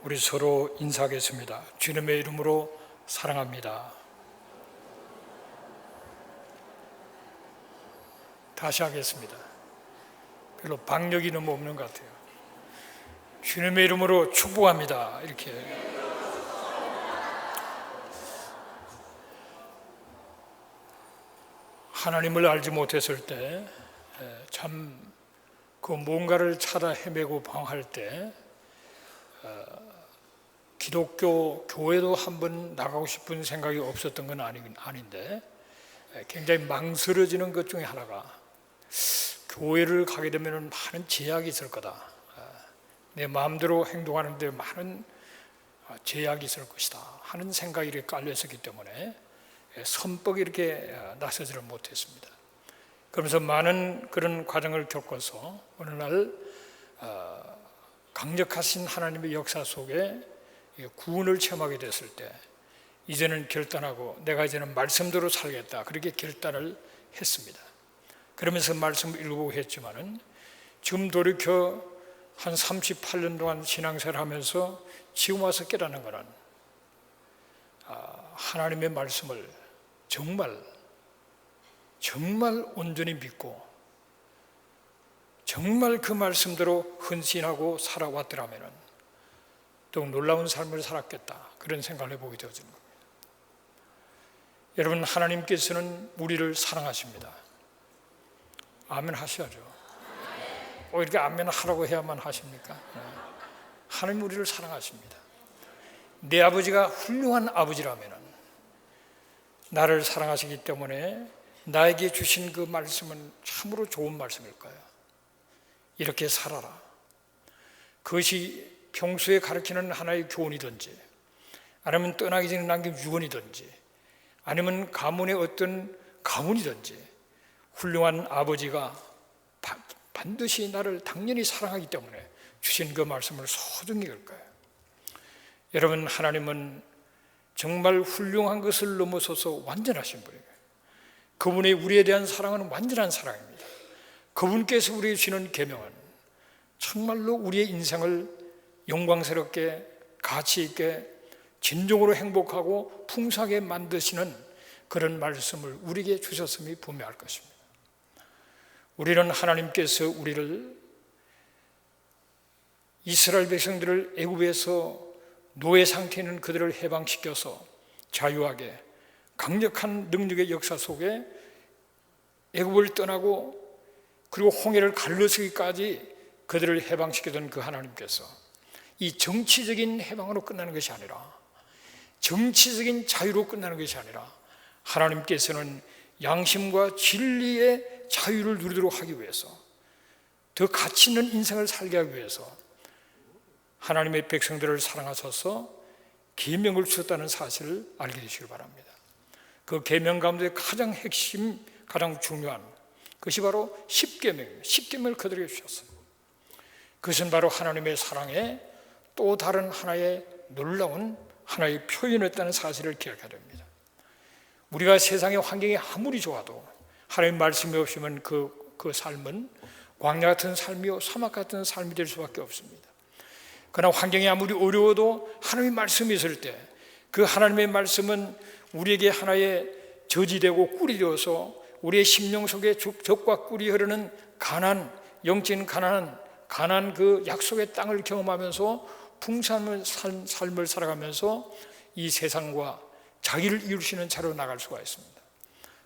우리 서로 인사하겠습니다. 주님의 이름으로 사랑합니다. 다시 하겠습니다. 별로 박력이 너무 없는 것 같아요. 주님의 이름으로 축복합니다. 이렇게. 하나님을 알지 못했을 때, 참 그 뭔가를 찾아 헤매고 방황할 때, 기독교 교회도 한번 나가고 싶은 생각이 없었던 건 아닌데, 굉장히 망설여지는 것 중에 하나가, 교회를 가게 되면 많은 제약이 있을 거다. 내 마음대로 행동하는데 많은 제약이 있을 것이다 하는 생각이 이렇게 깔려 있었기 때문에 선뻑 이렇게 나서지를 못했습니다. 그러면서 많은 그런 과정을 겪어서 어느 날 강력하신 하나님의 역사 속에 구원을 체험하게 됐을 때, 이제는 결단하고 내가 이제는 말씀대로 살겠다, 그렇게 결단을 했습니다. 그러면서 말씀을 읽고 했지만은, 지금 돌이켜 한 38년 동안 신앙생활을 하면서 지금 와서 깨닫는 것은, 하나님의 말씀을 정말 온전히 믿고 정말 그 말씀대로 헌신하고 살아왔더라면 또 놀라운 삶을 살았겠다, 그런 생각을 해보게 되어지는 겁니다. 여러분, 하나님께서는 우리를 사랑하십니다. 아멘 하셔야죠. 꼭 이렇게 아멘 하라고 해야만 하십니까? 하나님 우리를 사랑하십니다. 내 아버지가 훌륭한 아버지라면 나를 사랑하시기 때문에 나에게 주신 그 말씀은 참으로 좋은 말씀일까요? 이렇게 살아라. 그것이 평소에 가르치는 하나의 교훈이든지, 아니면 떠나기 전에 남긴 유언이든지, 아니면 가문의 어떤 가문이든지, 훌륭한 아버지가 반드시 나를 당연히 사랑하기 때문에 주신 그 말씀을 소중히 할 거예요. 여러분, 하나님은 정말 훌륭한 것을 넘어서서 완전하신 분이에요. 그분의 우리에 대한 사랑은 완전한 사랑입니다. 그분께서 우리에게 주시는 계명은 정말로 우리의 인생을 영광스럽게, 가치 있게, 진정으로 행복하고 풍성하게 만드시는 그런 말씀을 우리에게 주셨음이 분명할 것입니다. 우리는 하나님께서 우리를, 이스라엘 백성들을 애굽에서 노예 상태에 있는 그들을 해방시켜서 자유하게 강력한 능력의 역사 속에 애굽을 떠나고 그리고 홍해를 갈라서기까지 그들을 해방시키던 그 하나님께서 이 정치적인 해방으로 끝나는 것이 아니라, 정치적인 자유로 끝나는 것이 아니라, 하나님께서는 양심과 진리의 자유를 누리도록 하기 위해서, 더 가치 있는 인생을 살게 하기 위해서 하나님의 백성들을 사랑하셔서 계명을 주셨다는 사실을 알게 되시길 바랍니다. 그 계명 가운데 가장 핵심, 가장 중요한 것이 바로 십계명입니다. 십계명을 그들에게 주셨어요. 그것은 바로 하나님의 사랑의 또 다른 하나의 놀라운 하나의 표현이었다는 사실을 기억해야 됩니다. 우리가 세상의 환경이 아무리 좋아도 하나님 말씀이 없으면 그 삶은 광야 같은 삶이요 사막 같은 삶이 될 수밖에 없습니다. 그러나 환경이 아무리 어려워도 하나님의 말씀이 있을 때, 그 하나님의 말씀은 우리에게 하나의 저지되고 꿀이 되어서 우리의 심령 속에 적과 꿀이 흐르는 가난, 영적인 가난 그 약속의 땅을 경험하면서 풍성한 삶을 살아가면서 이 세상과 자기를 이루시는 자로 나갈 수가 있습니다.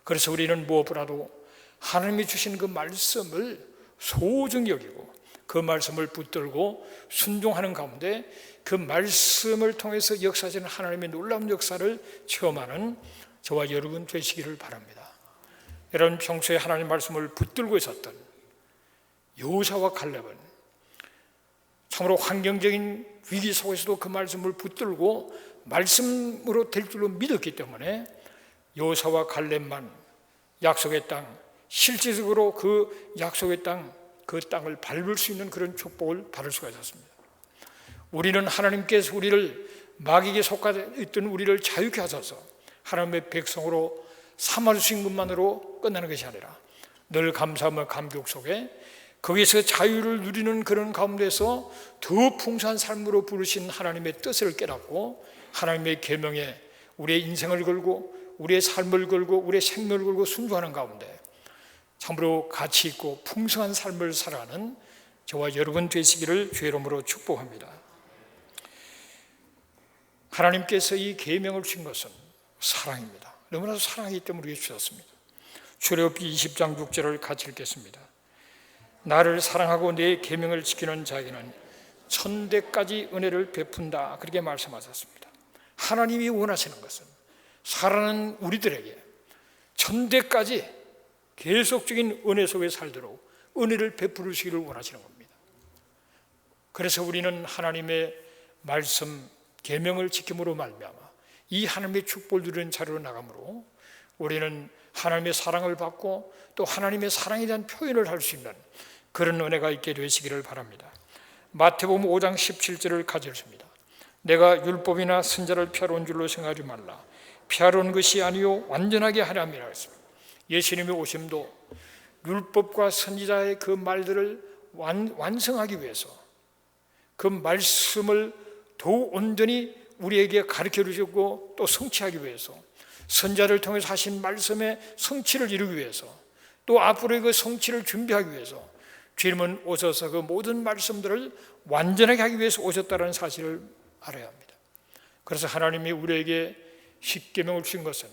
그래서 우리는 무엇보다도 하나님이 주신 그 말씀을 소중히 여기고 그 말씀을 붙들고 순종하는 가운데 그 말씀을 통해서 역사하시는 하나님의 놀라운 역사를 체험하는 저와 여러분 되시기를 바랍니다. 여러분, 평소에 하나님 말씀을 붙들고 있었던 여호사와 갈렙은 참으로 환경적인 위기 속에서도 그 말씀을 붙들고 말씀으로 될 줄로 믿었기 때문에 여호사와 갈렙만 약속의 땅, 실질적으로 그 약속의 땅, 그 땅을 밟을 수 있는 그런 축복을 받을 수가 있었습니다. 우리는 하나님께서 우리를, 마귀에게 속하여 있던 우리를 자유케 하셔서 하나님의 백성으로 삼아주신 것만으로 끝나는 것이 아니라 늘 감사하며 감격 속에 거기서 자유를 누리는 그런 가운데서 더 풍성한 삶으로 부르신 하나님의 뜻을 깨닫고 하나님의 계명에 우리의 인생을 걸고 우리의 삶을 걸고 우리의 생명을 걸고 순종하는 가운데 참으로 가치 있고 풍성한 삶을 살아가는 저와 여러분 되시기를 주의 이름으로 축복합니다. 하나님께서 이 계명을 주신 것은 사랑입니다. 너무나도 사랑하기 때문에 우리에게 주셨습니다. 출애굽기 20장 6절을 같이 읽겠습니다. 나를 사랑하고 내 계명을 지키는 자에게는 천대까지 은혜를 베푼다, 그렇게 말씀하셨습니다. 하나님이 원하시는 것은 살아가는 우리들에게 천대까지 계속적인 은혜 속에 살도록 은혜를 베푸시기를 원하시는 겁니다. 그래서 우리는 하나님의 말씀 계명을 지킴으로 말미암아 이 하나님의 축복을 누리는 자리로 나가므로 우리는 하나님의 사랑을 받고 또 하나님의 사랑에 대한 표현을 할 수 있는 그런 은혜가 있게 되시기를 바랍니다. 마태복음 5장 17절을 가졌습니다. 내가 율법이나 선지자를 피하러 온 줄로 생각하지 말라. 피하러 온 것이 아니요 완전하게 하려함이라 했습니다. 예수님의 오심도 율법과 선지자의 그 말들을 완성하기 위해서 그 말씀을 더욱 온전히 우리에게 가르쳐 주셨고 또 성취하기 위해서 선지자를 통해서 하신 말씀의 성취를 이루기 위해서 또 앞으로의 그 성취를 준비하기 위해서 주님은 오셔서 그 모든 말씀들을 완전하게 하기 위해서 오셨다는 사실을 알아야 합니다. 그래서 하나님이 우리에게 십계명을 주신 것은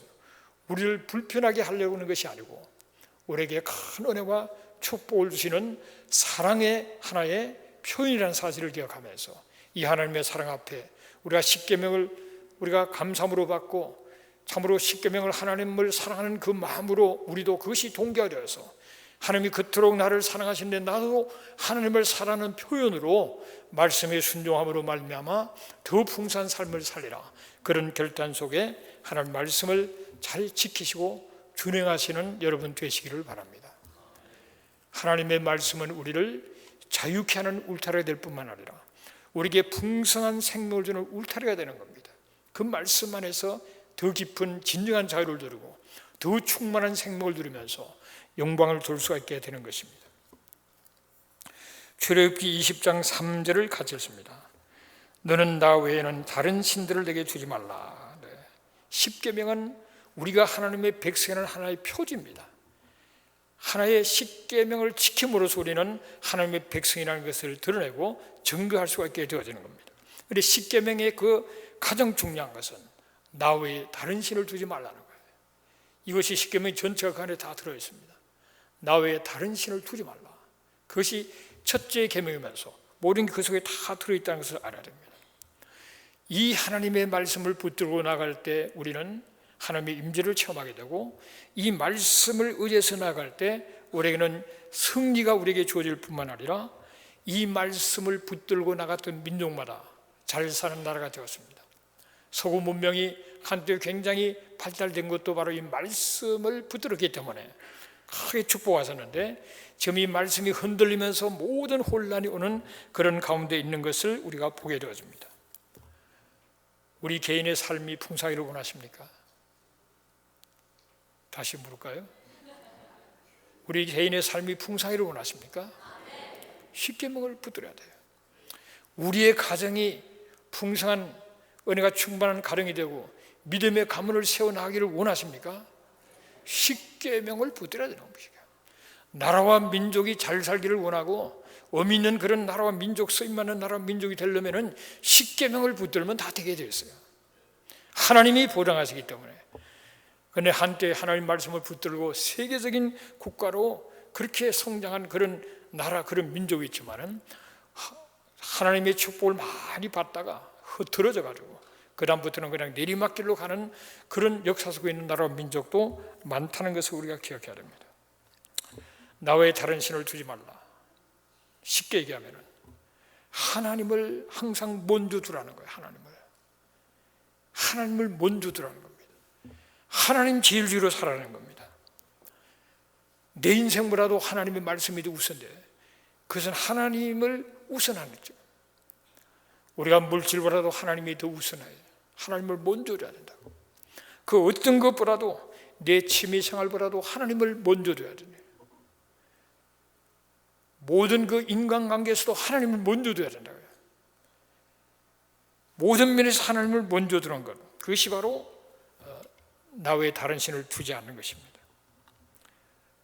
우리를 불편하게 하려고 하는 것이 아니고 우리에게 큰 은혜와 축복을 주시는 사랑의 하나의 표현이라는 사실을 기억하면서 이 하나님의 사랑 앞에 우리가 십계명을 우리가 감사함으로 받고 참으로 십계명을 하나님을 사랑하는 그 마음으로 우리도 그것이 동기가 되어서 하나님이 그토록 나를 사랑하시는데 나도 하나님을 사랑하는 표현으로 말씀에 순종함으로 말미암아 더 풍성한 삶을 살리라, 그런 결단 속에 하나님 말씀을 잘 지키시고 준행하시는 여러분 되시기를 바랍니다. 하나님의 말씀은 우리를 자유케 하는 울타리가 될 뿐만 아니라 우리에게 풍성한 생명을 주는 울타리가 되는 겁니다. 그 말씀 안에서 더 깊은 진정한 자유를 누리고 더 충만한 생명을 누리면서 영광을 돌 수가 있게 되는 것입니다. 출애굽기 20장 3절을 같이 읽습니다. 너는 나 외에는 다른 신들을 내게 주지 말라. 십계명은 우리가 하나님의 백성이라는 하나의 표지입니다. 하나의 십계명을 지킴으로써 우리는 하나님의 백성이라는 것을 드러내고 증거할 수가 있게 되어지는 겁니다. 그런데 십계명의 그 가장 중요한 것은 나 외에 다른 신을 두지 말라는 거예요. 이것이 십계명 전체가 그 안에 다 들어있습니다. 나 외에 다른 신을 두지 말라. 그것이 첫째 계명이면서 모든 게 그 속에 다 들어있다는 것을 알아야 됩니다. 이 하나님의 말씀을 붙들고 나갈 때 우리는 하나님의 임재를 체험하게 되고 이 말씀을 의지해서 나갈 때 우리에게는 승리가 우리에게 주어질 뿐만 아니라 이 말씀을 붙들고 나갔던 민족마다 잘 사는 나라가 되었습니다. 서구 문명이 한때 굉장히 발달된 것도 바로 이 말씀을 붙들었기 때문에 크게 축복하셨는데 지금 이 말씀이 흔들리면서 모든 혼란이 오는 그런 가운데 있는 것을 우리가 보게 되어집니다. 우리 개인의 삶이 풍성하기를 원하십니까? 다시 물을까요? 우리 개인의 삶이 풍성하기를 원하십니까? 십계명을 붙들어야 돼요. 우리의 가정이 풍성한 은혜가 충만한 가정이 되고 믿음의 가문을 세워나가기를 원하십니까? 십계명을 붙들어야 되는 것이에요. 나라와 민족이 잘 살기를 원하고 의미 있는 그런 나라와 민족, 쓰임 많은 나라와 민족이 되려면 십계명을 붙들면 다 되게 되어 있어요. 하나님이 보장하시기 때문에. 그런데 한때 하나님 말씀을 붙들고 세계적인 국가로 그렇게 성장한 그런 나라, 그런 민족이 있지만은 하나님의 축복을 많이 받다가 흐트러져 가지고 그 다음부터는 그냥 내리막길로 가는 그런 역사 속에 있는 나라와 민족도 많다는 것을 우리가 기억해야 됩니다. 나 외에 다른 신을 두지 말라. 쉽게 얘기하면 하나님을 항상 먼저 두라는 거예요. 하나님을 먼저 두라는 겁니다. 하나님 제일 위로 살아가는 겁니다. 내 인생보다도 하나님의 말씀이 더 우선돼. 그것은 하나님을 우선하는 거죠. 우리가 물질보다도 하나님이 더 우선해요. 하나님을 먼저 둬야 된다고. 그 어떤 것보다도 내 취미 생활보다도 하나님을 먼저 둬야 돼요. 모든 그 인간관계에서도 하나님을 먼저 둬야 된다고요. 모든 면에서 하나님을 먼저 두는 것, 그것이 바로 나 외에 다른 신을 두지 않는 것입니다.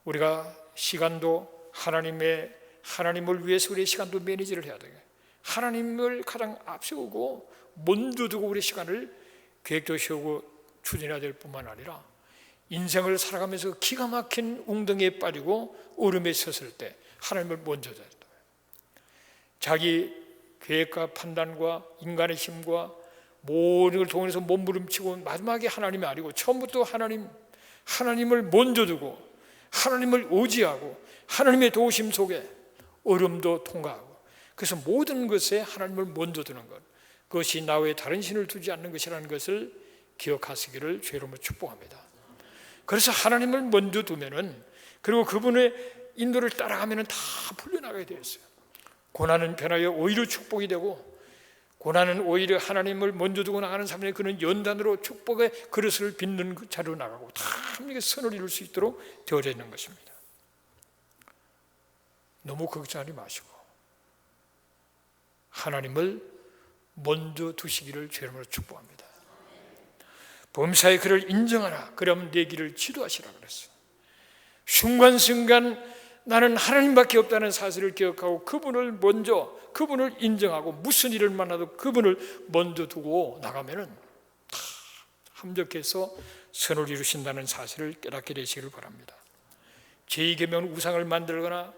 우리가 시간도 하나님을 위해서 우리의 시간도 매니지를 해야 돼요. 하나님을 가장 앞세우고 먼저 두고 우리의 시간을 계획도 세우고 추진해야 될 뿐만 아니라 인생을 살아가면서 기가 막힌 웅덩이에 빠지고 얼음에 섰을 때 하나님을 먼저 둬야 된다. 자기 계획과 판단과 인간의 힘과 모든 걸 동원해서 몸부림치고 마지막에 하나님이 아니고 처음부터 하나님을 먼저 두고 하나님을 의지하고 하나님의 도우심 속에 어려움도 통과하고, 그래서 모든 것에 하나님을 먼저 두는 것, 그것이 나 외에 다른 신을 두지 않는 것이라는 것을 기억하시기를 주의로 축복합니다. 그래서 하나님을 먼저 두면은, 그리고 그분의 인도를 따라가면은 다 풀려나가게 되어 있어요. 고난은 변하여 오히려 축복이 되고, 고난은 오히려 하나님을 먼저 두고 나가는 삶에 그는 연단으로 축복의 그릇을 빚는 그 자리로 나가고 다 함께 선을 이룰 수 있도록 되어져 있는 것입니다. 너무 걱정하지 마시고 하나님을 먼저 두시기를 주의 이름으로 축복합니다. 범사에 그를 인정하라, 그러면 내 길을 지도하시라 그랬어요. 순간순간 나는 하나님밖에 없다는 사실을 기억하고 그분을 인정하고 무슨 일을 만나도 그분을 먼저 두고 나가면은 다 합력해서 선을 이루신다는 사실을 깨닫게 되시기를 바랍니다. 제2계명은 우상을 만들거나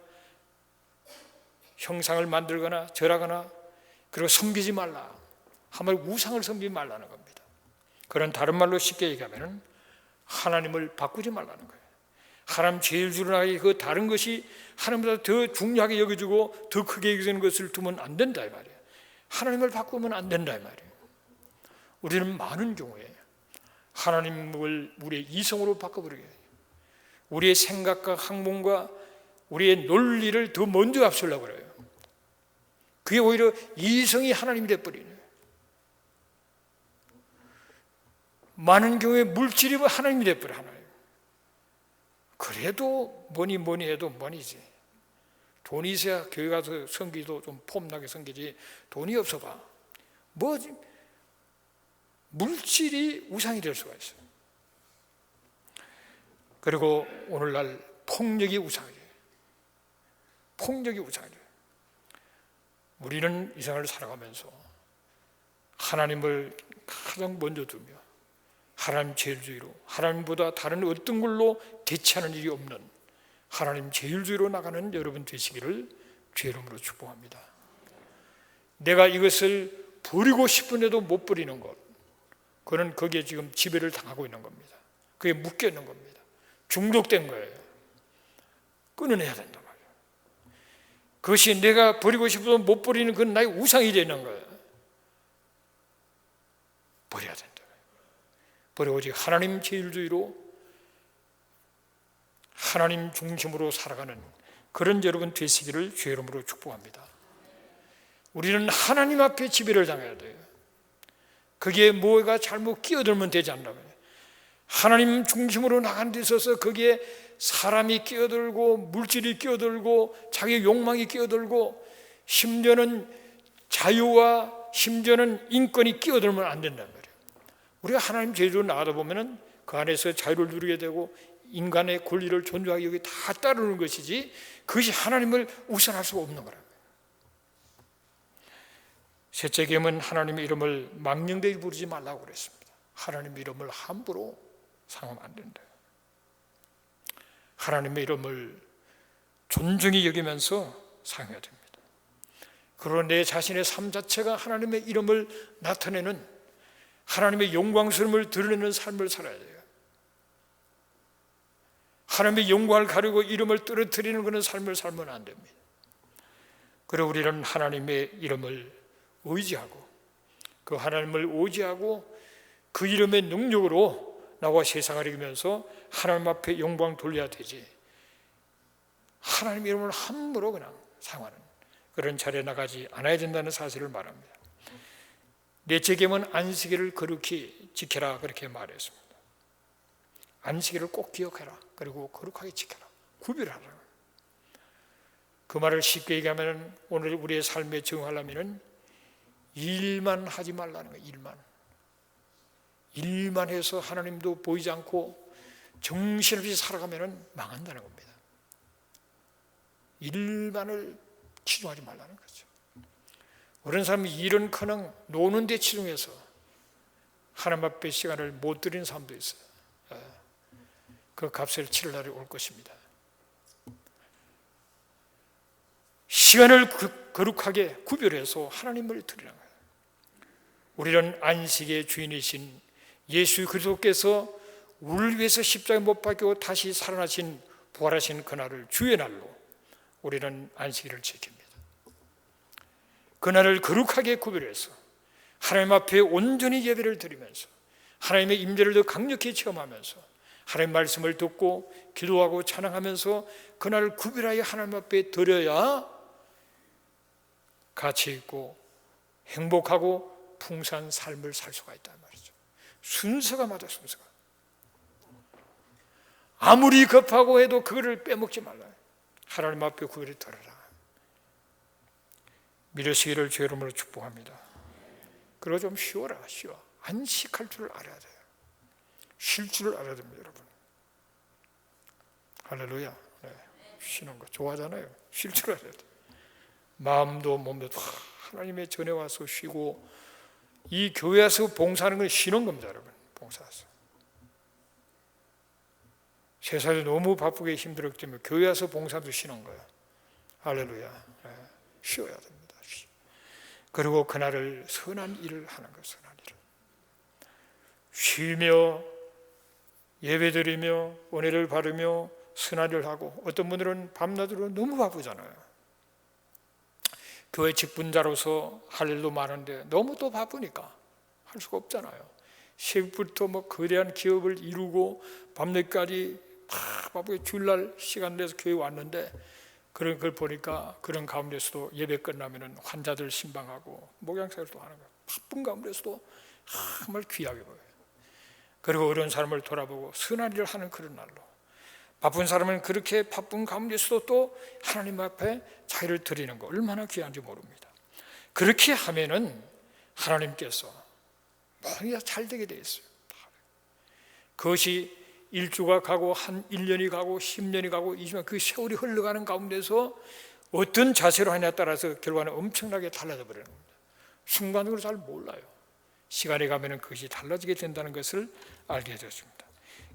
형상을 만들거나 절하거나 그리고 섬기지 말라, 하물 우상을 섬기지 말라는 겁니다. 그런 다른 말로 쉽게 얘기하면 하나님을 바꾸지 말라는 거예요. 하나님 제일 주론하게 그 다른 것이 하나님보다 더 중요하게 여겨지고 더 크게 여겨지는 것을 두면 안 된다 이 말이에요. 하나님을 바꾸면 안 된다 이 말이에요. 우리는 많은 경우에 하나님을 우리의 이성으로 바꿔버리게 해요. 우리의 생각과 학문과 우리의 논리를 더 먼저 앞서려고 그래요. 그게 오히려 이성이 하나님이 돼버리네요. 많은 경우에 물질이 하나님이 돼버려. 하나님. 그래도 뭐니 해도 뭐니지. 돈이 있어야 교회 가서 섬기도 좀 폼나게 섬기지. 돈이 없어봐 뭐지? 물질이 우상이 될 수가 있어요. 그리고 오늘날 폭력이 우상이에요. 폭력이 우상이에요. 우리는 이 생활을 살아가면서 하나님을 가장 먼저 두며 하나님 제일주의로, 하나님보다 다른 어떤 걸로 대체하는 일이 없는 하나님 제일주의로 나가는 여러분 되시기를 주의 이름으로 축복합니다. 내가 이것을 버리고 싶은데도 못 버리는 것, 그는 거기에 지금 지배를 당하고 있는 겁니다. 그게 묶여 있는 겁니다. 중독된 거예요. 끊어내야 된단 말이에요. 그것이 내가 버리고 싶어도 못 버리는 그건 나의 우상이 되는 거예요. 버려야 된다. 버리고 오직 하나님 제일주의로 하나님 중심으로 살아가는 그런 여러분 되시기를 주의 이름으로 축복합니다. 우리는 하나님 앞에 지배를 당해야 돼요. 거기에 뭐가 잘못 끼어들면 되지 않나요? 하나님 중심으로 나간 데 있어서 거기에 사람이 끼어들고 물질이 끼어들고 자기 욕망이 끼어들고 심지어는 자유와 심지어는 인권이 끼어들면 안 된단 말이에요. 우리가 하나님 제주로 나가다 보면은 그 안에서 자유를 누리게 되고 인간의 권리를 존중하기 여기 다 따르는 것이지 그것이 하나님을 우선할 수가 없는 거라고요. 셋째 계명은 하나님의 이름을 망령되게 부르지 말라고 그랬습니다. 하나님의 이름을 함부로 사용하면 안 된다. 하나님의 이름을 존중히 여기면서 사용해야 됩니다. 그리고 내 자신의 삶 자체가 하나님의 이름을 나타내는 하나님의 영광스러움을 드러내는 삶을 살아야 돼요. 하나님의 영광을 가리고 이름을 떨어뜨리는 그런 삶을 살면 안 됩니다. 그리고 우리는 하나님의 이름을 의지하고 그 하나님을 의지하고 그 이름의 능력으로 나와 세상을 이기면서 하나님 앞에 영광 돌려야 되지, 하나님 이름을 함부로 그냥 사용하는 그런 자리에 나가지 않아야 된다는 사실을 말합니다. 넷째 계명은 안식일을 거룩히 지켜라 그렇게 말했습니다. 안식일을 꼭 기억해라. 그리고 거룩하게 지켜라. 구별하라. 그 말을 쉽게 얘기하면 오늘 우리의 삶에 적용하려면 일만 하지 말라는 거예요. 일만 해서 하나님도 보이지 않고 정신없이 살아가면 망한다는 겁니다. 일만을 치중하지 말라는 거죠. 어떤 사람이 일은커녕 노는 데 치중해서 하나님 앞에 시간을 못 들이는 사람도 있어요. 그 값을 치를 날이 올 것입니다. 시간을 거룩하게 구별해서 하나님을 드리는 거예요. 우리는 안식의 주인이신 예수 그리스도께서 우리를 위해서 십자가에 못 박히고 다시 살아나신 부활하신 그날을 주의 날로 우리는 안식일을 지킵니다. 그날을 거룩하게 구별해서 하나님 앞에 온전히 예배를 드리면서 하나님의 임재를 더 강력히 체험하면서 하나님의 말씀을 듣고 기도하고 찬양하면서 그날을 구별하여 하나님 앞에 드려야 가치 있고 행복하고 풍성한 삶을 살 수가 있단 말이죠. 순서가 맞아. 순서가 아무리 급하고 해도 그거를 빼먹지 말라. 하나님 앞에 구별히 드려라. 믿으시기를 주의 이름으로 축복합니다. 그리고 좀 쉬어라. 안식할 줄 알아야 돼요. 쉴 줄 알아야 됩니다, 여러분. 할렐루야. 네. 쉬는 거 좋아하잖아요. 쉴 줄 알아야 돼요. 마음도 몸도 하나님의 전에 와서 쉬고, 이 교회에서 봉사하는 건 쉬는 겁니다, 여러분. 봉사해서. 세상에 너무 바쁘게 힘들었기 때문에 교회 와서 봉사도 쉬는 거예요. 할렐루야. 네. 쉬어야 됩니다. 그리고 그날을 선한 일을 하는 것, 선한 일을. 쉬며 예배드리며 은혜를 받으며 선한 일을 하고, 어떤 분들은 밤낮으로 너무 바쁘잖아요. 교회 직분자로서 할 일도 많은데 너무 또 바쁘니까 할 수가 없잖아요. 새벽부터 거대한 기업을 이루고 밤늦게까지 바쁘게 주일날 시간 내서 교회 왔는데, 그런 걸 보니까 그런 가운데서도 예배 끝나면 환자들 신방하고 목양사들도 하는 거예요. 바쁜 가운데서도 정말 귀하게 보여요. 그리고 어려운 사람을 돌아보고 선한 일을 하는 그런 날로, 바쁜 사람은 그렇게 바쁜 가운데서도 또 하나님 앞에 자기를 드리는 거 얼마나 귀한지 모릅니다. 그렇게 하면은 하나님께서 모든 게 잘 되게 돼 있어요. 그것이 1주가 가고 한 1년이 가고 10년이 가고 20년, 그 세월이 흘러가는 가운데서 어떤 자세로 하냐에 따라서 결과는 엄청나게 달라져 버리는 겁니다. 순간적으로 잘 몰라요. 시간이 가면 그것이 달라지게 된다는 것을 알게 되었습니다.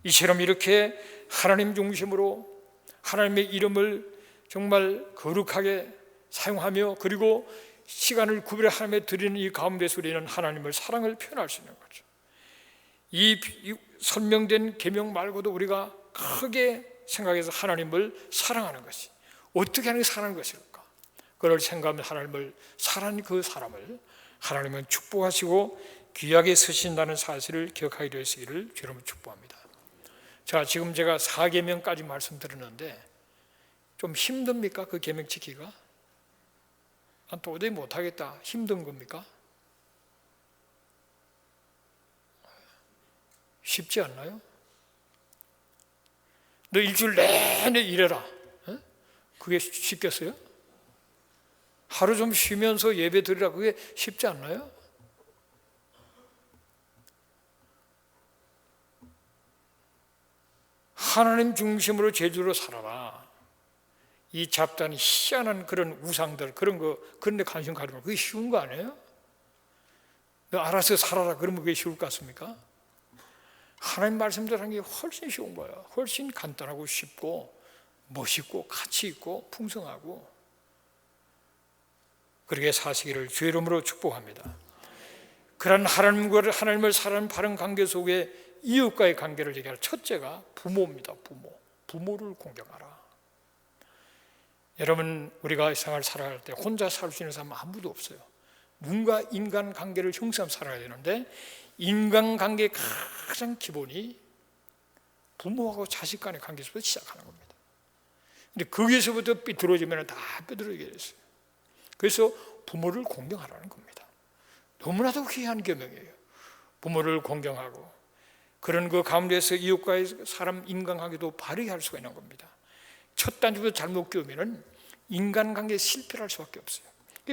이처럼 이렇게 하나님 중심으로 하나님의 이름을 정말 거룩하게 사용하며, 그리고 시간을 구별해 하나님에 드리는 이 가운데서 우리는 하나님을 사랑을 표현할 수 있는 거죠. 이 설명된 계명 말고도 우리가 크게 생각해서 하나님을 사랑하는 것이 어떻게 하는 게 사랑하는 것일까? 그걸 생각하면 하나님을 사랑하는 그 사람을 하나님은 축복하시고 귀하게 쓰신다는 사실을 기억하게 되시기를 주로 축복합니다. 자, 지금 제가 4계명까지 말씀드렸는데 좀 힘듭니까? 그 계명 지키기가? 도저히 못하겠다, 힘든 겁니까? 쉽지 않나요? 너 일주일 내내 일해라, 그게 쉽겠어요? 하루 좀 쉬면서 예배 드리라, 그게 쉽지 않나요? 하나님 중심으로 제주로 살아라. 이 잡다한 희한한 그런 우상들, 그런 데 관심 가지면 그게 쉬운 거 아니에요? 너 알아서 살아라 그러면 그게 쉬울 것 같습니까? 하나님 말씀대로 하는 게 훨씬 쉬운 거예요. 훨씬 간단하고 쉽고 멋있고 가치 있고 풍성하고, 그렇게 사시기를 주의 이름으로 축복합니다. 그런 하나님을 사랑하는 바른 관계 속에 이웃과의 관계를 얘기할 첫째가 부모입니다. 부모를 공경하라. 여러분, 우리가 이 생활을 살아갈 때 혼자 살 수 있는 사람은 아무도 없어요. 누군가 인간관계를 형성하며 살아야 되는데, 인간관계의 가장 기본이 부모하고 자식 간의 관계에서부터 시작하는 겁니다. 근데 거기에서부터 삐뚤어지면 다 삐뚤어지게 됐어요. 그래서 부모를 공경하라는 겁니다. 너무나도 귀한 계명이에요. 부모를 공경하고, 그런 그 가운데서 이웃과의 사람 인간관계도 바르게 할 수가 있는 겁니다. 첫 단추부터 잘못 끼우면 인간관계에 실패를 할 수밖에 없어요.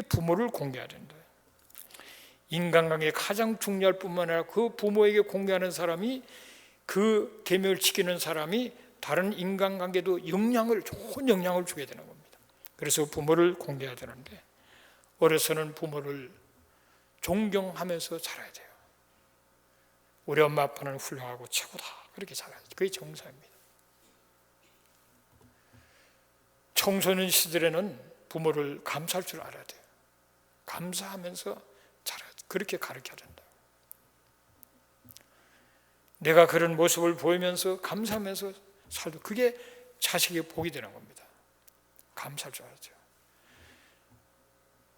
부모를 공개해야 된다. 인간관계에 가장 중요할 뿐만 아니라 그 부모에게 공개하는 사람이, 그 계명을 지키는 사람이 다른 인간관계도 좋은 영향을 주게 되는 겁니다. 그래서 부모를 공개해야 되는데, 어려서는 부모를 존경하면서 자라야 돼요. 우리 엄마 아빠는 훌륭하고 최고다, 그렇게 자라야죠. 그게 정상입니다. 청소년 시절에는 부모를 감사할 줄 알아야 돼요. 감사하면서 자라야 돼요. 그렇게 가르쳐야 된다. 내가 그런 모습을 보이면서 감사하면서 살도, 그게 자식의 복이 되는 겁니다. 감사할 줄 알아야죠.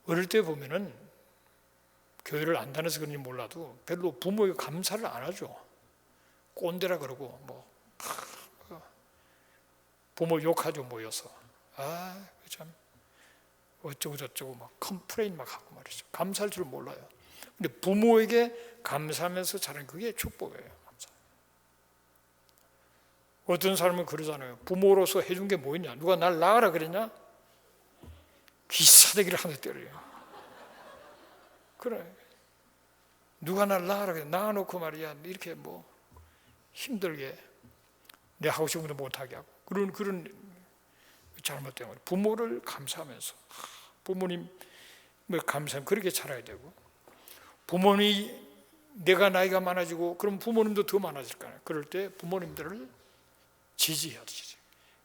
어릴 때 보면은 교회를 안 다녀서 그런지 몰라도 별로 부모에게 감사를 안 하죠. 꼰대라 그러고 부모 욕하죠, 모여서. 참 어쩌고 저쩌고 막 컴플레인 막 하고 말이죠. 감사할 줄 몰라요. 근데 부모에게 감사하면서 자라는, 그게 축복이에요. 감사. 어떤 사람은 그러잖아요. 부모로서 해준 게 뭐 있냐? 누가 날 낳아라 그랬냐? 귀싸대기를 한 대 때려요. 그래. 누가 날 낳아라 그래. 낳아놓고 말이야, 이렇게 뭐 힘들게 내 하고 싶은 것도 못하게 하고, 그런 잘못된 거예요. 부모를 감사하면서, 부모님 감사하면 그렇게 자라야 되고, 부모님이, 내가 나이가 많아지고 그럼 부모님도 더 많아질 거예요. 그럴 때 부모님들을 지지해야 되죠.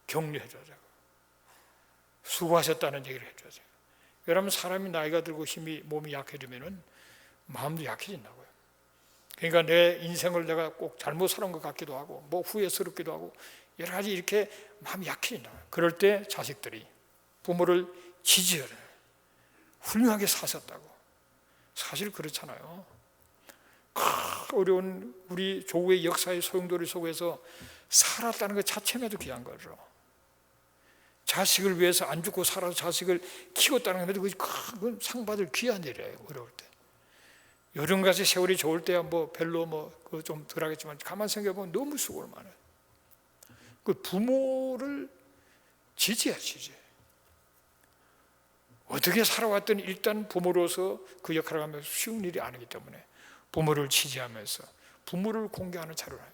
격려해줘야 되고, 수고하셨다는 얘기를 해줘야 돼요. 왜냐하면 사람이 나이가 들고 몸이 약해지면은 마음도 약해진다고요. 그러니까 내 인생을 내가 꼭 잘못 살은 것 같기도 하고, 뭐 후회스럽기도 하고, 여러 가지 이렇게 마음이 약해진다. 그럴 때 자식들이 부모를 지지해야 돼요. 훌륭하게 사셨다고. 사실 그렇잖아요. 어려운 우리 조국의 역사의 소용돌이 속에서 살았다는 것 자체만도 귀한 거죠. 자식을 위해서 안 죽고 살아서 자식을 키웠다는 것도 그 상 받을 귀한 일이에요. 어려울 때. 요즘같이 세월이 좋을 때야 뭐 별로 좀 덜하겠지만, 가만 생각해보면 너무 수고를 많아요. 그 부모를 지지해야지. 어떻게 살아왔든 일단 부모로서 그 역할을 하면서 쉬운 일이 아니기 때문에 부모를 지지하면서 부모를 공개하는 자료를 해요.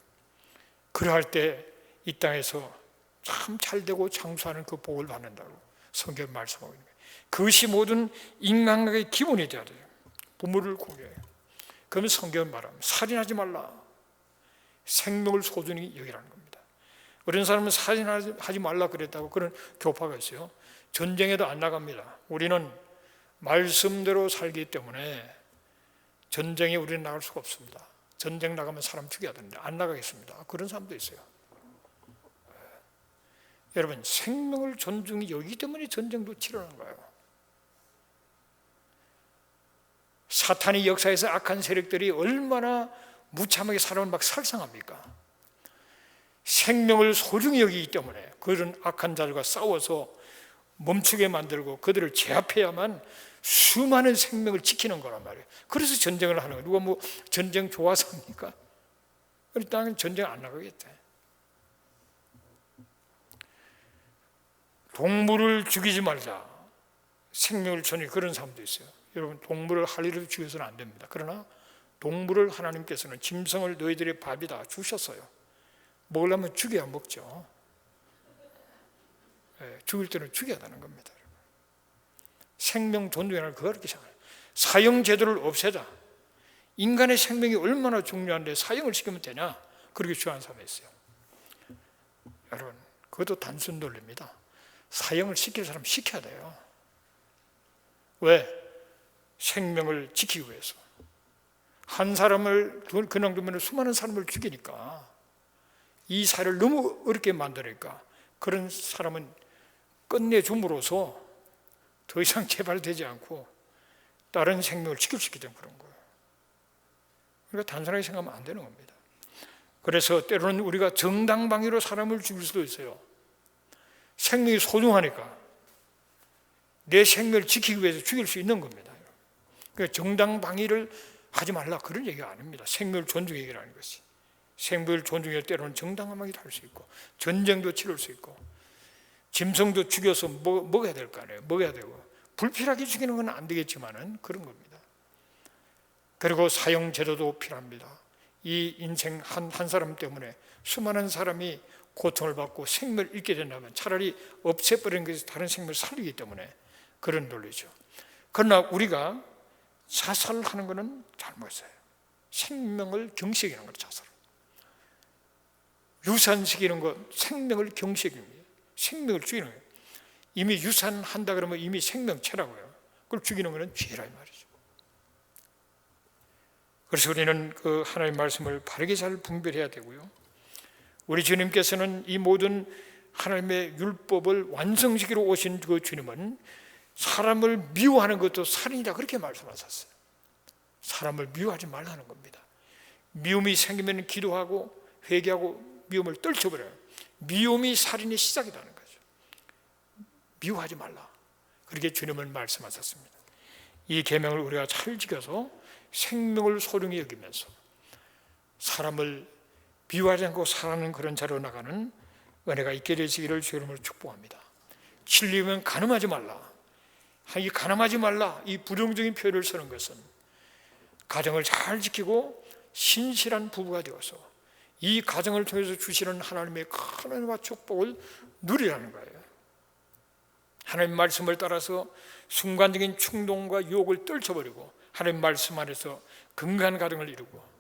그러할 때 이 땅에서 참 잘되고 장수하는 그 복을 받는다고 성경 말씀하고 있는 거예요. 그것이 모든 인간관계의 기본이 되어야 돼요. 부모를 공개해요. 그러면 성경은 말합니다. 살인하지 말라. 생명을 소중히 여기라는 겁니다. 어떤 사람은 살인하지 말라 그랬다고 그런 교파가 있어요. 전쟁에도 안 나갑니다. 우리는 말씀대로 살기 때문에 전쟁에 우리는 나갈 수가 없습니다. 전쟁 나가면 사람 죽여야 되는데 안 나가겠습니다. 그런 사람도 있어요. 여러분, 생명을 존중히 여기기 때문에 전쟁도 치러는 거예요. 사탄이 역사에서 악한 세력들이 얼마나 무참하게 사람을 막 살상합니까? 생명을 소중히 여기기 때문에 그런 악한 자들과 싸워서 멈추게 만들고 그들을 제압해야만 수많은 생명을 지키는 거란 말이에요. 그래서 전쟁을 하는 거예요. 누가 뭐 전쟁 좋아서 합니까? 일단 전쟁 안 나가겠대. 동물을 죽이지 말자. 생명을 존중해. 그런 사람도 있어요. 여러분, 동물을 할 일을 죽여서는 안 됩니다. 그러나 동물을 하나님께서는 짐승을 너희들의 밥이다 주셨어요. 먹으려면 죽여야 먹죠. 죽일 때는 죽여야 하는 겁니다. 생명 존중이라는 그렇게 생각해요. 사형 제도를 없애자. 인간의 생명이 얼마나 중요한데 사형을 시키면 되냐? 그렇게 주장하는 사람이 있어요. 여러분, 그것도 단순 논리입니다. 사형을 시킬 사람 시켜야 돼요. 왜? 생명을 지키기 위해서. 한 사람을 그냥 두면 수많은 사람을 죽이니까, 이 사회를 너무 어렵게 만드니까 그런 사람은 끝내줌으로써 더 이상 재발되지 않고 다른 생명을 지킬 수 있기 때문에 그런 거예요. 그러니까 단순하게 생각하면 안 되는 겁니다. 그래서 때로는 우리가 정당방위로 사람을 죽일 수도 있어요. 생명이 소중하니까 내 생명을 지키기 위해서 죽일 수 있는 겁니다. 그러니까 정당방위를 하지 말라 그런 얘기가 아닙니다. 생명을 존중해 얘기라는 것이. 생명을 존중할 때로는 정당한 방위도 할 수 있고 전쟁도 치를 수 있고 짐승도 죽여서 먹어야 될 거 아니에요. 먹어야 되고 불필요하게 죽이는 건 안 되겠지만은 그런 겁니다. 그리고 사형 제도도 필요합니다. 이 인생 한 사람 때문에 수많은 사람이 고통을 받고 생명을 잃게 된다면 차라리 없애버리는 것이 다른 생명을 살리기 때문에 그런 논리죠. 그러나 우리가 자살하는 것은 잘못이에요. 생명을 경시하는 것 자살. 유산시키는 것 생명을 경시합니다. 생명을 죽이는 거예요. 이미 유산한다 그러면 이미 생명체라고요. 그걸 죽이는 것은 죄라 이 말이죠. 그래서 우리는 그 하나님의 말씀을 바르게 잘 분별해야 되고요. 우리 주님께서는 이 모든 하나님의 율법을 완성시키러 오신 그 주님은 사람을 미워하는 것도 살인이다 그렇게 말씀하셨어요. 사람을 미워하지 말라는 겁니다. 미움이 생기면 기도하고 회개하고 미움을 떨쳐버려요. 미움이 살인의 시작이라는 거죠. 미워하지 말라. 그렇게 주님은 말씀하셨습니다. 이 계명을 우리가 잘 지켜서 생명을 소중히 여기면서 사람을 미워하지 않고 살아가는 그런 자로 나가는 은혜가 있게 되시기를 주님으로 축복합니다. 진리면 간음하지 말라. 이 간음하지 말라 이 부정적인 표현을 쓰는 것은 가정을 잘 지키고 신실한 부부가 되어서 이 가정을 통해서 주시는 하나님의 큰 은혜와 축복을 누리라는 거예요. 하나님 말씀을 따라서 순간적인 충동과 유혹을 떨쳐버리고 하나님 말씀 안에서 건강한 가정을 이루고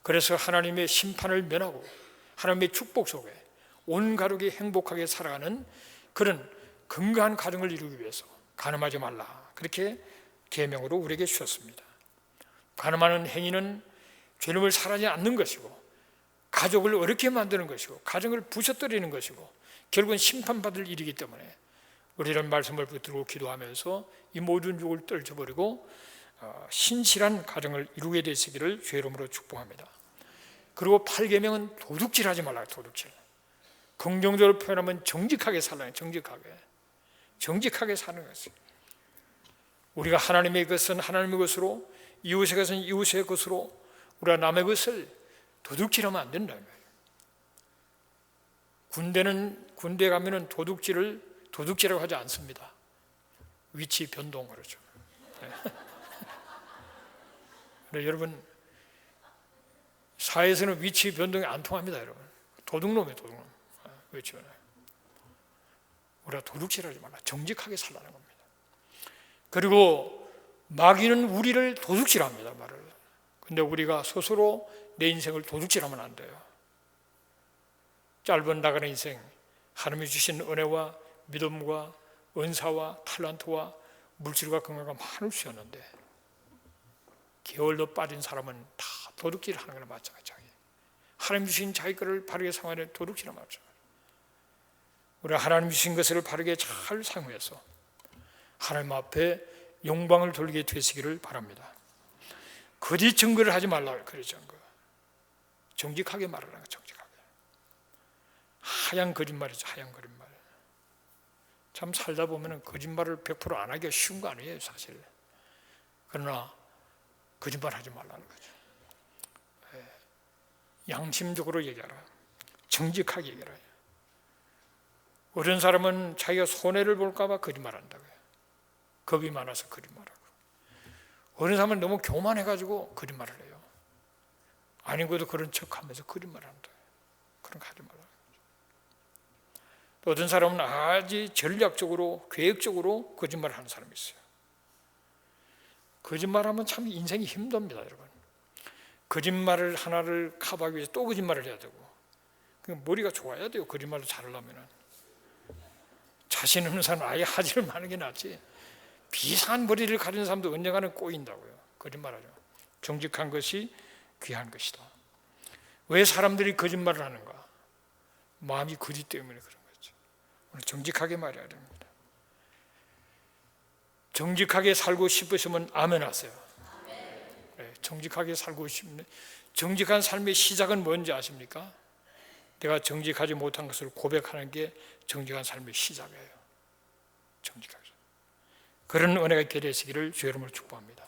그래서 하나님의 심판을 면하고 하나님의 축복 속에 온 가족이 행복하게 살아가는 그런 건강한 가정을 이루기 위해서 간음하지 말라 그렇게 계명으로 우리에게 주셨습니다. 간음하는 행위는 죄를 사하지 않는 것이고 가족을 어렵게 만드는 것이고 가정을 부셔뜨리는 것이고 결국은 심판받을 일이기 때문에 우리는 말씀을 붙들고 기도하면서 이 모든 유혹을 떨쳐버리고 신실한 가정을 이루게 되시기를 주의 이름으로 축복합니다. 그리고 8계명은 도둑질하지 말라. 도둑질. 긍정적으로 표현하면 정직하게 살아요. 정직하게 사는 것이. 우리가 하나님의 것은 하나님의 것으로 이웃의 것은 이웃의 것으로 우리가 남의 것을 도둑질하면 안 된다. 군대 가면은 도둑질이라고 하지 않습니다. 위치 변동 그러죠. 네. 여러분 사회에서는 위치 변동이 안 통합니다, 여러분. 도둑놈이에요, 도둑놈. 위치 변동. 우리가 도둑질하지 말라. 정직하게 살라는 겁니다. 그리고 마귀는 우리를 도둑질합니다, 말을. 근데 우리가 스스로 내 인생을 도둑질하면 안 돼요. 짧은 나가는 인생, 하나님이 주신 은혜와 믿음과 은사와 탤런트와 물질과 건강과 많을 수 있는데 게을러 빠진 사람은 다 도둑질을 하는 거나 마찬가지예요. 하나님 주신 자기 것을 바르게 사용하는 도둑질을 마찬가지예요. 우리가 하나님 주신 것을 바르게 잘 사용해서 하나님 앞에 영광을 돌리게 되시기를 바랍니다. 거짓 증거를 하지 말라 그러죠. 정직하게 말하라는 거, 정직하게. 하얀 거짓말이죠, 하얀 거짓말. 참 살다 보면 거짓말을 100% 안 하기가 쉬운 거 아니에요, 사실. 그러나 거짓말 하지 말라는 거죠. 양심적으로 얘기하라. 정직하게 얘기하라. 어떤 사람은 자기가 손해를 볼까 봐 거짓말한다고요. 겁이 많아서 거짓말하고. 어떤 사람은 너무 교만해가지고 거짓말을 해요. 아닌 것도 그런 척하면서 거짓말한다. 그런 거 하지 말라. 또 어떤 사람은 아주 전략적으로 계획적으로 거짓말을 하는 사람이 있어요. 거짓말하면 참 인생이 힘듭니다, 여러분. 거짓말을 하나를 커버하기 위해서 또 거짓말을 해야 되고 머리가 좋아야 돼요. 거짓말을 잘하려면. 자신 없는 사람은 아예 하지를 마는 게 낫지. 비상한 머리를 가진 사람도 언젠가는 꼬인다고요. 거짓말하죠. 정직한 것이 귀한 것이다. 왜 사람들이 거짓말을 하는가? 마음이 거짓 때문에 그런 거죠. 오늘 정직하게 말해야 됩니다. 정직하게 살고 싶으시면 아멘 하세요. 네, 정직하게 살고 싶네. 정직한 삶의 시작은 뭔지 아십니까? 내가 정직하지 못한 것을 고백하는 게 정직한 삶의 시작이에요. 정직하게. 그런 은혜가 있게 되시기를 주의 이름으로 축복합니다.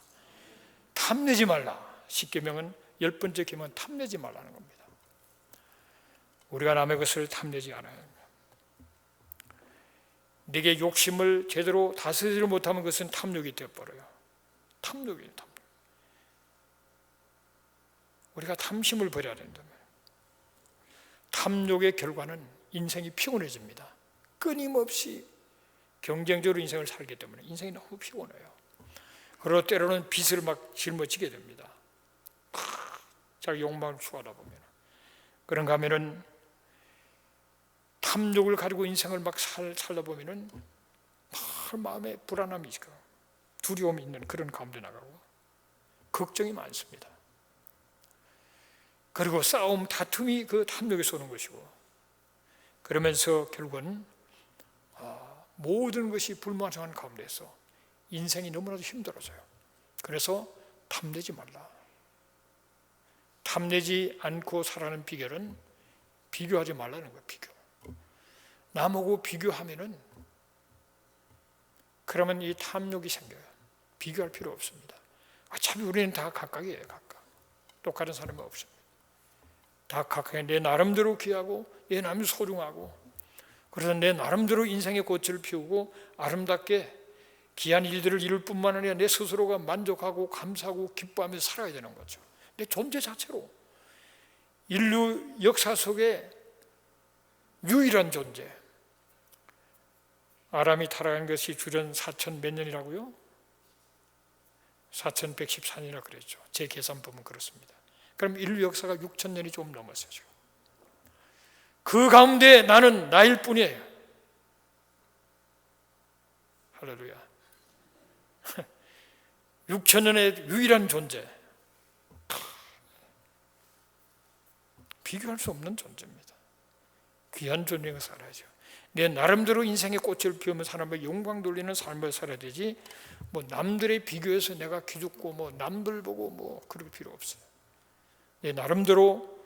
탐내지 말라. 10계명은 10번째 계명은 탐내지 말라는 겁니다. 우리가 남의 것을 탐내지 않아야 합니다. 내게 욕심을 제대로 다스리지 못하면 그것은 탐욕이 되어버려요. 탐욕이에요. 탐욕. 우리가 탐심을 버려야 된다면, 탐욕의 결과는 인생이 피곤해집니다. 끊임없이 경쟁적으로 인생을 살기 때문에 인생이 너무 피곤해요. 그리고 때로는 빚을 막 짊어지게 됩니다. 자기 욕망을 추구하다 보면. 그런가 하면은 탐욕을 가지고 인생을 막 살다 보면은 마음에 불안함이 있고 두려움이 있는 그런 가운데 나가고 걱정이 많습니다. 그리고 싸움, 다툼이 그 탐욕에서 오는 것이고, 그러면서 결국은 모든 것이 불만족한 가운데서 인생이 너무나도 힘들어져요. 그래서 탐내지 말라. 탐내지 않고 살아가는 비결은 비교하지 말라는 거예요. 비교. 남하고 비교하면은 그러면 이 탐욕이 생겨요. 비교할 필요 없습니다. 어차피 우리는 다 각각이에요. 각각. 똑같은 사람은 없습니다. 다 각각 내 나름대로 귀하고 내 나름대로 소중하고, 그래서 내 나름대로 인생의 꽃을 피우고 아름답게 귀한 일들을 이룰 뿐만 아니라 내 스스로가 만족하고 감사하고 기뻐하면서 살아야 되는 거죠. 내 존재 자체로 인류 역사 속에 유일한 존재, 아람이 타락한 것이 주전 4천 몇 년이라고요? 4114년이라 그랬죠. 제 계산 보면 그렇습니다. 그럼 인류 역사가 6천 년이 좀 넘었어요. 지금. 그 가운데 나는 나일 뿐이에요. 할렐루야. 6천 년의 유일한 존재, 비교할 수 없는 존재입니다. 귀한 존재가 살아야죠. 내 나름대로 인생의 꽃을 피우면서 하나님의 영광 돌리는 삶을 살아야 되지, 뭐 남들의 비교해서 내가 기죽고 뭐 남들 보고 뭐 그럴 필요 없어요. 내 나름대로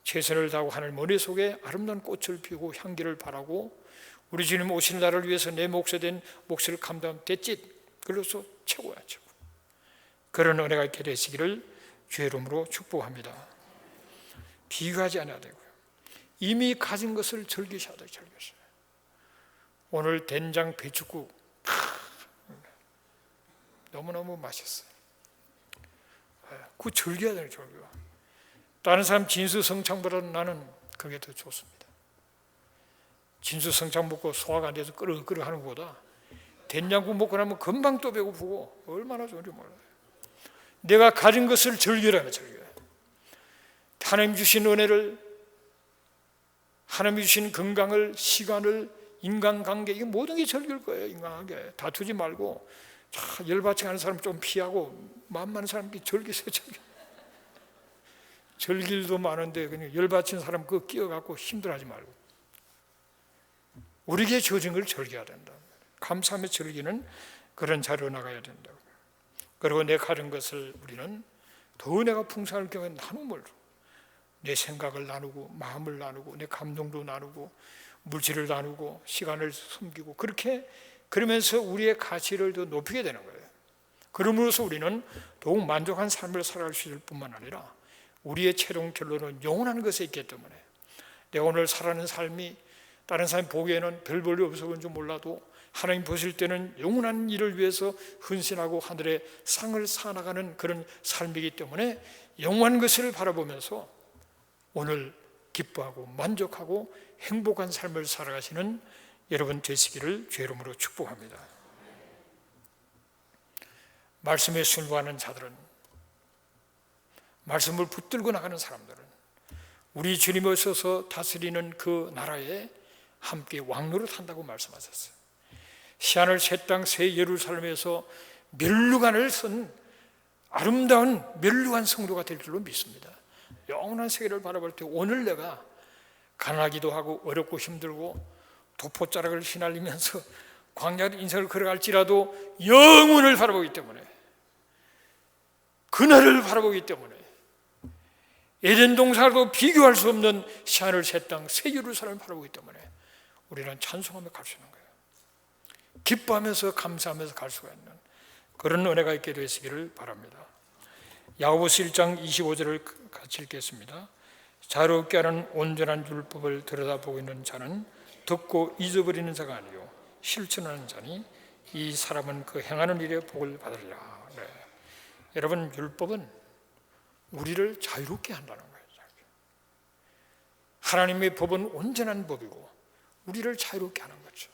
최선을 다하고 하나님 은혜 속에 아름다운 꽃을 피우고 향기를 바라고, 우리 주님 오신 날을 위해서 내 몫에 된 몫을 감당하면 됐지. 그래서 최고야, 최고. 그런 은혜가 있게 되시기를 주의 이름으로 축복합니다. 비교하지 않아야 되고요. 이미 가진 것을 즐기셔야 돼요. 즐기셔야. 오늘 된장 배추국 너무너무 맛있어요. 그거 즐겨야 돼요. 즐겨. 다른 사람 진수성찬보다는 나는 그게 더 좋습니다. 진수성찬 먹고 소화가 안 돼서 끄르끄르 하는 것보다 된장국 먹고 나면 금방 또 배고프고 얼마나 좋은지 몰라요. 내가 가진 것을 즐기라면 즐겨요. 하나님 주신 은혜를, 하나님 주신 건강을, 시간을, 인간관계, 이게 모든 게 즐길 거예요. 인간관계 다투지 말고, 열받지 않은 사람 좀 피하고, 마음 많은 사람끼리 즐기세요. 즐길도 많은데 그냥 열받친 사람 그거 끼어갖고 힘들어하지 말고, 우리에게 주어진 걸 즐겨야 된다. 감사하며 즐기는 그런 자리로 나가야 된다. 그리고 내 가진 것을 우리는 더 내가 풍성할 경우에 나눔을, 내 생각을 나누고 마음을 나누고 내 감동도 나누고 물질을 나누고 시간을 섬기고, 그렇게 그러면서 우리의 가치를 더 높이게 되는 거예요. 그러므로서 우리는 더욱 만족한 삶을 살아갈 수 있을 뿐만 아니라 우리의 최종 결론은 영원한 것에 있기 때문에, 내가 오늘 살아가는 삶이 다른 사람이 보기에는 별 볼일 없어 그런지 몰라도 하나님 보실 때는 영원한 일을 위해서 헌신하고 하늘의 상을 쌓아나가는 그런 삶이기 때문에 영원한 것을 바라보면서 오늘 기뻐하고 만족하고 행복한 삶을 살아가시는 여러분 되시기를 주의 이름으로 축복합니다. 말씀에 순종하는 자들은, 말씀을 붙들고 나가는 사람들은 우리 주님이 오셔서 다스리는 그 나라에 함께 왕노릇 한다고 말씀하셨어요. 시하늘 새 땅 새 예루살렘에서 면류관을 쓴 아름다운 면류관 성도가 될 줄로 믿습니다. 영원한 세계를 바라볼 때 오늘 내가 가난하기도 하고 어렵고 힘들고 도포자락을 휘날리면서 광야의 인생을 걸어갈지라도 영원을 바라보기 때문에, 그날을 바라보기 때문에 에덴 동산과도 비교할 수 없는 시하늘 새 땅 새 예루살렘을 바라보기 때문에 우리는 찬송하며 갈 수 있는 거예요. 기뻐하면서 감사하면서 갈 수가 있는 그런 은혜가 있게 되시기를 바랍니다. 야고보서 1장 25절을 같이 읽겠습니다. 자유롭게 하는 온전한 율법을 들여다보고 있는 자는 듣고 잊어버리는 자가 아니요 실천하는 자니 이 사람은 그 행하는 일에 복을 받으리라. 네. 여러분, 율법은 우리를 자유롭게 한다는 거예요. 하나님의 법은 온전한 법이고 우리를 자유롭게 하는 거죠.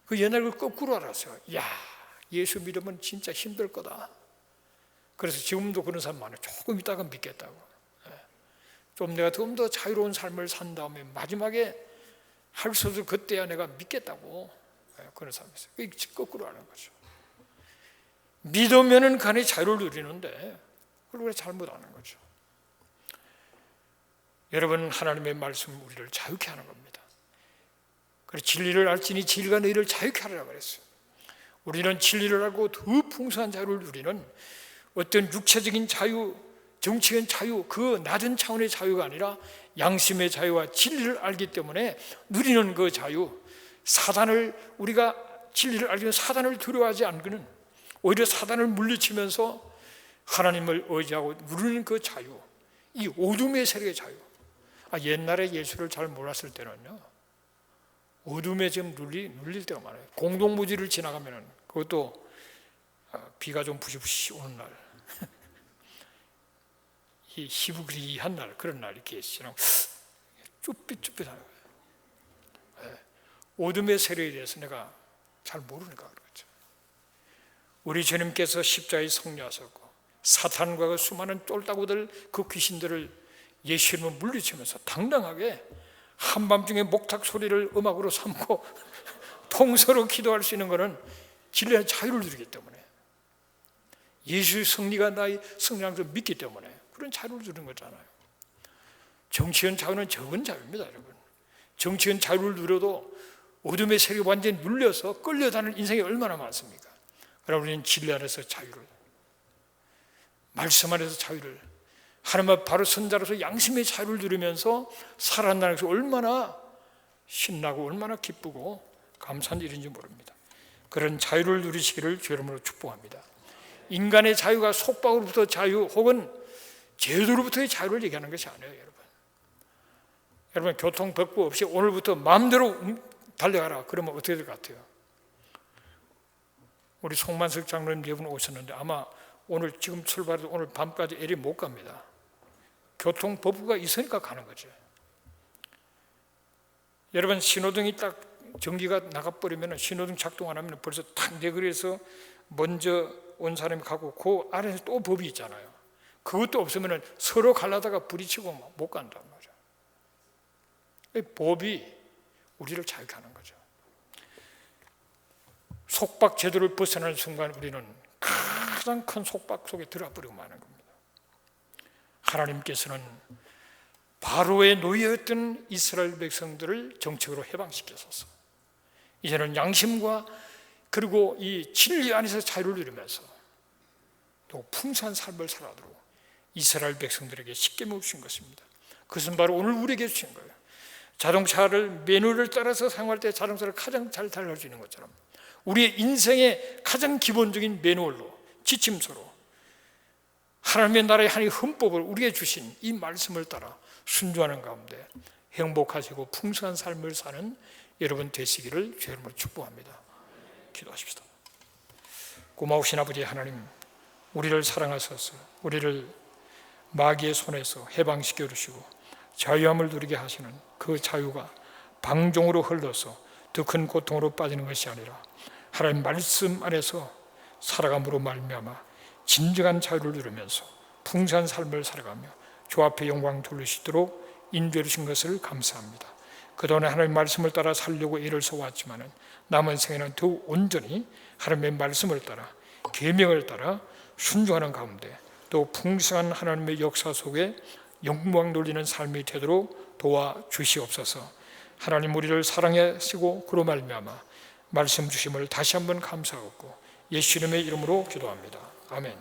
그 옛날 걸 거꾸로 알았어요. 야, 예수 믿으면 진짜 힘들 거다. 그래서 지금도 그런 사람 많아요. 조금 있다가 믿겠다고. 좀 내가 좀 더 자유로운 삶을 산 다음에 마지막에 할 수 없어 그때야 내가 믿겠다고. 그런 사람이 있어요. 그게 거꾸로 하는 거죠. 믿으면은 간에 자유를 누리는데 그걸 잘못하는 거죠. 여러분, 하나님의 말씀은 우리를 자유케 하는 겁니다. 그래서 진리를 알지니 진리가 너희를 자유케 하리라 그랬어요. 우리는 진리를 알고 더 풍성한 자유를 누리는 어떤 육체적인 자유, 정치적인 자유, 그 낮은 차원의 자유가 아니라 양심의 자유와 진리를 알기 때문에 누리는 그 자유, 우리가 진리를 알기 때문에 사단을 두려워하지 않고는 오히려 사단을 물리치면서 하나님을 의지하고 누리는 그 자유, 이 어둠의 세력의 자유. 옛날에 예수를 잘 몰랐을 때는요, 어둠에 지금 눌릴 때가 많아요. 공동무지를 지나가면은, 그것도 비가 좀 부시부시 오는 날, 이 희부그리한 날, 그런 날 이렇게 지나고 쭈삣쭈삣하는 거예요. 어둠의 세력에 대해서 내가 잘 모르니까 그렇죠. 우리 주님께서 십자가에 승리하셨고 사탄과 그 수많은 쫄따구들, 그 귀신들을 예수 이름으로 물리치면서 당당하게 한밤중에 목탁 소리를 음악으로 삼고 통서로 기도할 수 있는 것은 진리의 자유를 누리기 때문에, 예수의 승리가 나의 승리라는 것을 믿기 때문에 그런 자유를 누리는 거잖아요. 정치적 자유는 적은 자유입니다, 여러분. 정치적 자유를 누려도 어둠의 세력이 완전히 눌려서 끌려다니는 인생이 얼마나 많습니까? 그러나 우리는 진리 안에서 자유를, 말씀 안에서 자유를, 하나님 바로 선자로서 양심의 자유를 누리면서 살아난다는 것이 얼마나 신나고 얼마나 기쁘고 감사한 일인지 모릅니다. 그런 자유를 누리시기를 주 이름으로 축복합니다. 인간의 자유가 속박으로부터 자유 혹은 제도로부터의 자유를 얘기하는 것이 아니에요, 여러분. 여러분, 교통법규 없이 오늘부터 마음대로 달려가라 그러면 어떻게 될 것 같아요? 우리 송만석 장로님 네 분 오셨는데 아마 오늘 지금 출발해서 오늘 밤까지 에리 못 갑니다. 교통법규가 있으니까 가는 거죠. 여러분, 신호등이 딱 전기가 나가버리면 신호등 작동 안 하면 벌써 탁 내거리에서 먼저 온 사람이 가고 그 아래에서 또 법이 있잖아요. 그것도 없으면 서로 갈라다가 부딪히고 못 간다는 거죠. 법이 우리를 자유케 하는 거죠. 속박 제도를 벗어나는 순간 우리는 가장 큰 속박 속에 들어버리고 마는 겁니다. 하나님께서는 바로의 노예였던 이스라엘 백성들을 정책으로 해방시켜서 이제는 양심과 그리고 이 진리 안에서 자유를 누리면서 또 풍성한 삶을 살아도록 이스라엘 백성들에게 십계명을 주신 것입니다. 그것은 바로 오늘 우리에게 주신 거예요. 자동차를 매뉴얼을 따라서 사용할 때 자동차를 가장 잘 달릴 수 있는 것처럼 우리의 인생의 가장 기본적인 매뉴얼로, 지침서로 하나님의 나라의 하나님의 헌법을 우리에게 주신 이 말씀을 따라 순종하는 가운데 행복하시고 풍성한 삶을 사는 여러분 되시기를 주의 이름으로 축복합니다. 기도하십시다. 고마우신 아버지 하나님, 우리를 사랑하셔서 우리를 마귀의 손에서 해방시켜 주시고 자유함을 누리게 하시는 그 자유가 방종으로 흘러서 더 큰 고통으로 빠지는 것이 아니라 하나님 말씀 안에서 살아감으로 말미암아 진정한 자유를 누리면서 풍성한 삶을 살아가며 주 앞에 영광 돌리시도록 인도해 주신 것을 감사합니다. 그동안 하나님의 말씀을 따라 살려고 애를 써왔지만 남은 생에는 더욱 온전히 하나님의 말씀을 따라 계명을 따라 순종하는 가운데 또 풍성한 하나님의 역사 속에 영광 돌리는 삶이 되도록 도와주시옵소서. 하나님, 우리를 사랑하시고 그로 말미암아 말씀 주심을 다시 한번 감사하고 예수 이름의 이름으로 기도합니다. 아멘.